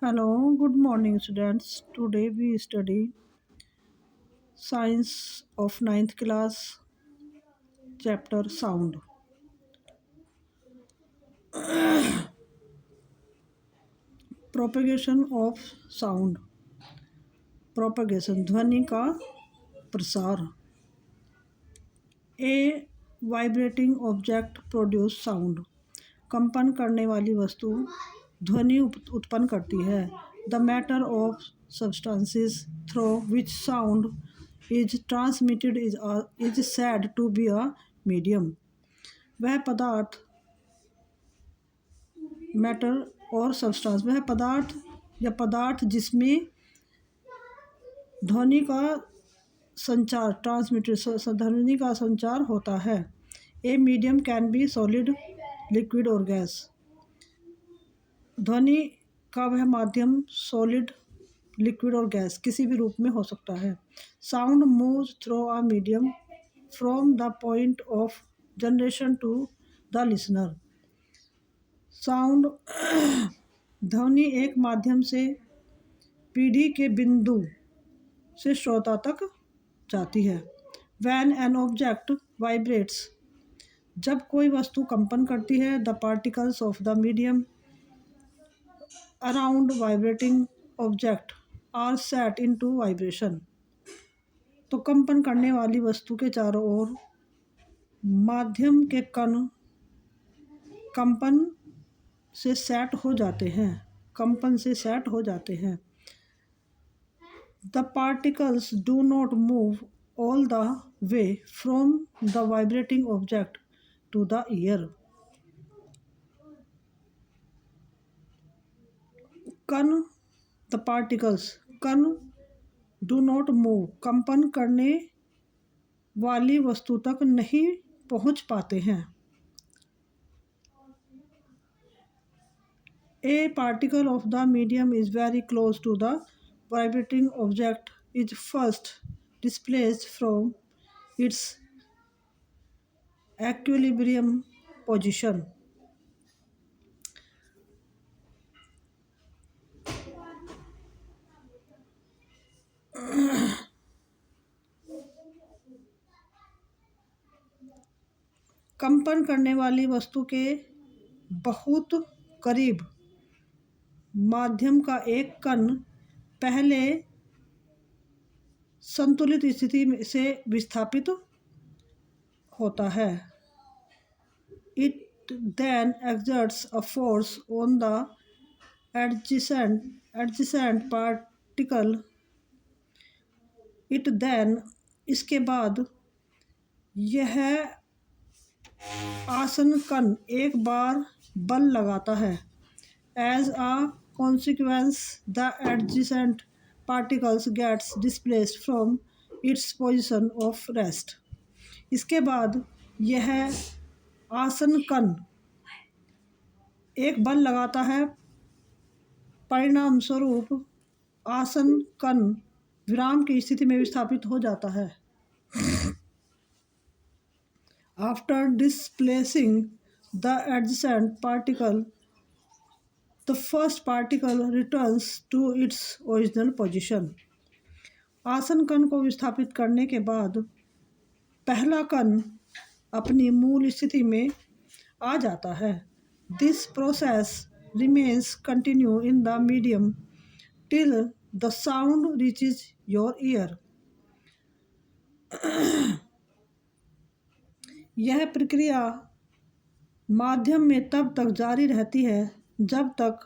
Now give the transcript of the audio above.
Hello, good morning, students. Today we study Science of ninth class, chapter Sound. Propagation of sound. Propagation ध्वनि का प्रसार. A vibrating object produce sound. कंपन करने वाली वस्तु ध्वनि उत्पन्न करती है. The matter of substances through which sound is transmitted is said to be a medium. वह पदार्थ मैटर और सब्सटेंस वह पदार्थ या पदार्थ जिसमें ध्वनि का संचार ध्वनि का संचार होता है. A medium can be solid, liquid और गैस. ध्वनि का वह माध्यम सॉलिड, लिक्विड और गैस किसी भी रूप में हो सकता है. Sound moves through a medium from the point of generation to the listener. Sound ध्वनि एक माध्यम से पीढ़ी के बिंदु से श्रोता तक जाती है. When an object vibrates, जब कोई वस्तु कंपन करती है, the particles of the medium around vibrating object are set into vibration. तो कंपन करने वाली वस्तु के चारों ओर माध्यम के कण कंपन से सेट हो जाते हैं. कंपन से सेट हो जाते हैं. The particles do not move all the way from the vibrating object to the ear. कण the particles कण do not move कंपन करने वाली वस्तु तक नहीं पहुंच पाते हैं. A particle of the medium is very close to the vibrating object is first displaced from its equilibrium position. कंपन करने वाली वस्तु के बहुत करीब माध्यम का एक कण पहले संतुलित स्थिति से विस्थापित होता है. It then exerts a force on the adjacent particle. It then इसके बाद यह आसन कण एक बार बल लगाता है. As a consequence, the adjacent particles gets displaced from its position of rest. इसके बाद यह आसन कण एक बल लगाता है. परिणाम स्वरूप आसन कण विराम की स्थिति में विस्थापित हो जाता है. After displacing the adjacent particle, the first particle returns to its original position. आसन कण को विस्थापित करने के बाद पहला कण अपनी मूल स्थिति में आ जाता है. This process remains continue in the medium till the sound reaches your ear. यह प्रक्रिया माध्यम में तब तक जारी रहती है जब तक